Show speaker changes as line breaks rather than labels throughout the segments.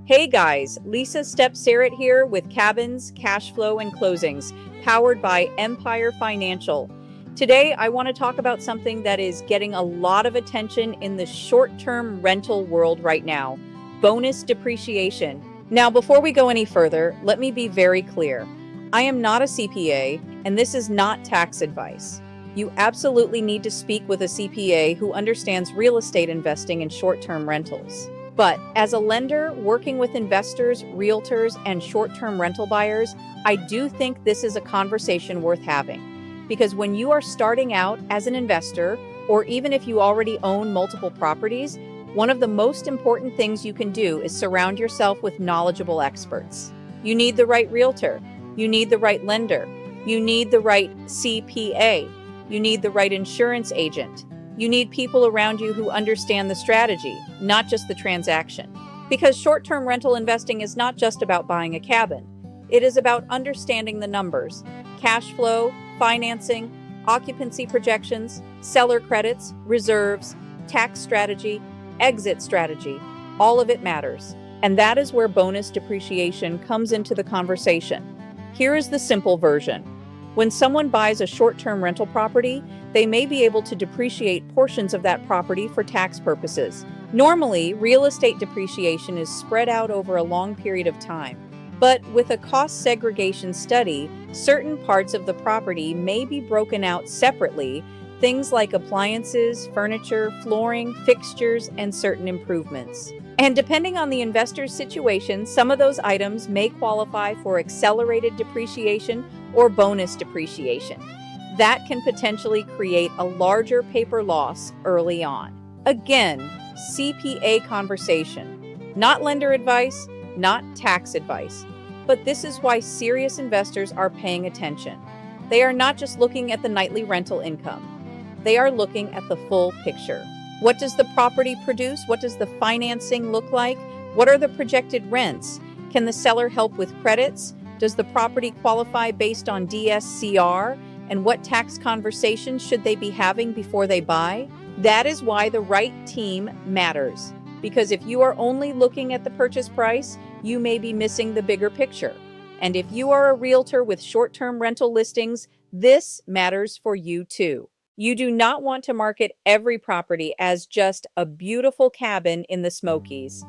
Hey guys, Lisa Stepp-Seritt here with Cabins, Cash Flow, and Closings, powered by Empire Financial. Today, I want to talk about something that is getting a lot of attention in the short-term rental world right now: bonus depreciation. Now, before we go any further, let me be very clear. I am not a CPA, and this is not tax advice. You absolutely need to speak with a CPA who understands real estate investing in short-term rentals. But as a lender working with investors, realtors, and short-term rental buyers, I do think this is a conversation worth having. Because when you are starting out as an investor, or even if you already own multiple properties, one of the most important things you can do is surround yourself with knowledgeable experts. You need the right realtor. You need the right lender. You need the right CPA. You need the right insurance agent. You need people around you who understand the strategy, not just the transaction. Because short-term rental investing is not just about buying a cabin. It is about understanding the numbers: cash flow, financing, occupancy projections, seller credits, reserves, tax strategy, exit strategy. All of it matters. And that is where bonus depreciation comes into the conversation. Here is the simple version. When someone buys a short-term rental property, they may be able to depreciate portions of that property for tax purposes. Normally, real estate depreciation is spread out over a long period of time. But with a cost segregation study, certain parts of the property may be broken out separately, things like appliances, furniture, flooring, fixtures, and certain improvements. And depending on the investor's situation, some of those items may qualify for accelerated depreciation or bonus depreciation. That can potentially create a larger paper loss early on. Again, CPA conversation. Not lender advice, not tax advice. But this is why serious investors are paying attention. They are not just looking at the nightly rental income. They are looking at the full picture. What does the property produce? What does the financing look like? What are the projected rents? Can the seller help with credits? Does the property qualify based on DSCR? And what tax conversations should they be having before they buy? That is why the right team matters. Because if you are only looking at the purchase price, you may be missing the bigger picture. And if you are a realtor with short-term rental listings, this matters for you too. You do not want to market every property as just a beautiful cabin in the Smokies.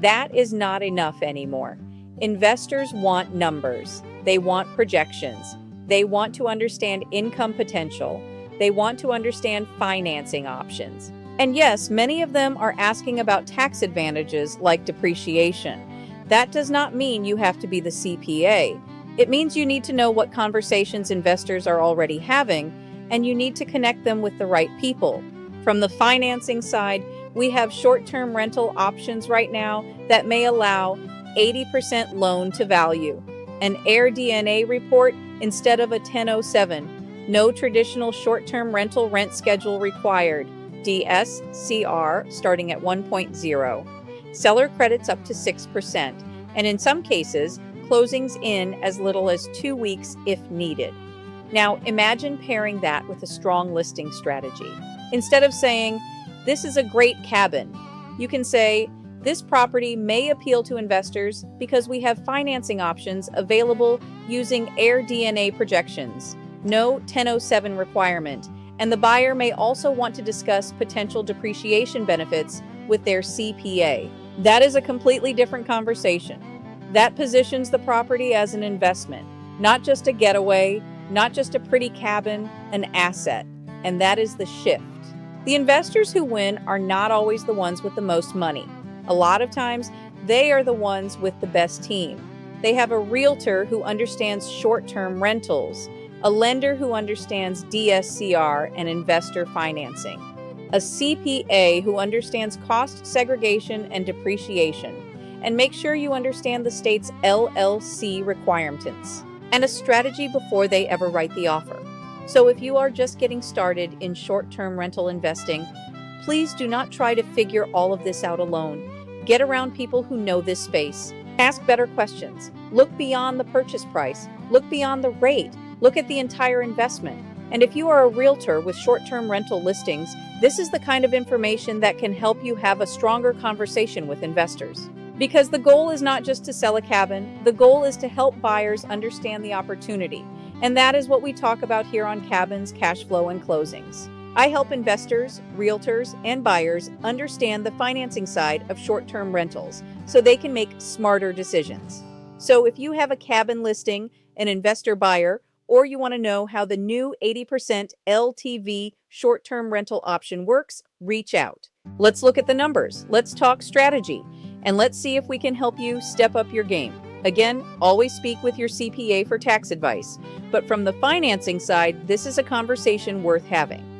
That is not enough anymore. Investors want numbers. They want projections. They want to understand income potential. They want to understand financing options. And yes, many of them are asking about tax advantages like depreciation. That does not mean you have to be the CPA. It means you need to know what conversations investors are already having, and you need to connect them with the right people. From the financing side, we have short-term rental options right now that may allow 80% loan to value, an AirDNA report instead of a 1007, no traditional short-term rental rent schedule required, DSCR starting at 1.0, seller credits up to 6%, and in some cases, closings in as little as 2 weeks if needed. Now, imagine pairing that with a strong listing strategy. Instead of saying, "This is a great cabin," you can say, "This property may appeal to investors because we have financing options available using AirDNA projections, no 1007 requirement, and the buyer may also want to discuss potential depreciation benefits with their CPA." That is a completely different conversation. That positions the property as an investment, not just a getaway, not just a pretty cabin, an asset. And that is the shift. The investors who win are not always the ones with the most money. A lot of times, they are the ones with the best team. They have a realtor who understands short-term rentals, a lender who understands DSCR and investor financing, a CPA who understands cost segregation and depreciation, and make sure you understand the state's LLC requirements, and a strategy before they ever write the offer. So if you are just getting started in short-term rental investing, please do not try to figure all of this out alone. Get around people who know this space. Ask better questions. Look beyond the purchase price. Look beyond the rate. Look at the entire investment. And if you are a realtor with short-term rental listings, this is the kind of information that can help you have a stronger conversation with investors. Because the goal is not just to sell a cabin, the goal is to help buyers understand the opportunity. And that is what we talk about here on Cabins, Cash Flow, and Closings. I help investors, realtors, and buyers understand the financing side of short-term rentals so they can make smarter decisions. So if you have a cabin listing, an investor buyer, or you want to know how the new 80% LTV short-term rental option works, reach out. Let's look at the numbers, let's talk strategy, and let's see if we can help you step up your game. Again, always speak with your CPA for tax advice, but from the financing side, this is a conversation worth having.